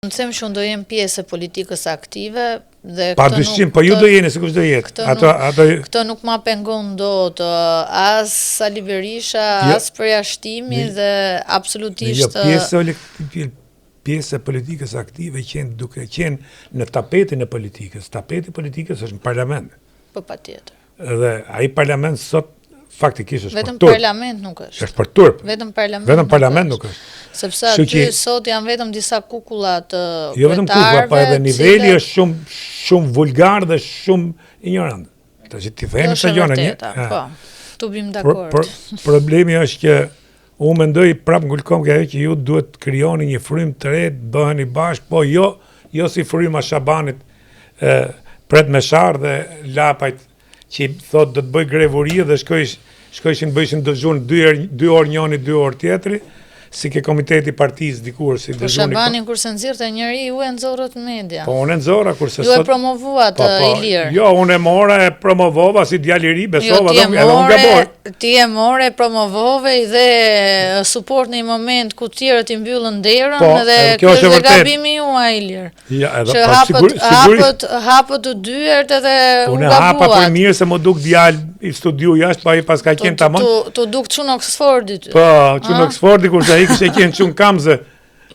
Në të them që unë do jem pjesë e politikës aktive dhe Pa dyshim, po ju do jeni, sikush do jetë. Këto nuk ma pengon dot as Sali Berisha, as përjashtimi dhe absolutisht. Pjesë e politikës aktive duke qenë në tapetin e politikës. Tapeti i politikës është në parlament. Po patjetër. Dhe ai parlament sot faktikisht është vetëm parlament nuk është. Është për turp. Vetëm parlament nuk është. Sepse aty sot janë vetëm disa kukulla të jo vetëm kukulla, po edhe niveli është shumë vulgar dhe shumë ignorant. Tash ti themi se gjona një. Po. Tu bim dakord. Problemi është që unë mendoj prap ngulkom që ajo që ju duhet krijoni një frym të re, bëheni bashkë, po jo si fryma Shabanit pret Meshar dhe lapajt që thot do të bëj grevuri dhe shkojshin bëjshin dëzhun 2 orë njëri, 2 orë tjetri, si ke komiteti partisë dikur si dëzhuni. Po Shabanin kurse nxirrte njëri ju e nxorët media. Po unë nxora kurse ju e promovuat Ilir. Jo, unë e mora e promovova si djalë i ri, besova edhe unë gaboj. Ti e more, promovove dhe suport në një moment ku tjerët i mbyllën derën dhe kjo është gabimi juaj Ilir. Ja, edhe që hapët të dyert edhe u gabuat. Unë hapa për mirë se më duk djalë i studiu jashtë, pa i paska qenë tamam. Tu duk çun Oxfordi ty. Po, çun Oxfordi kurse ai kishte qenë çun Kamze.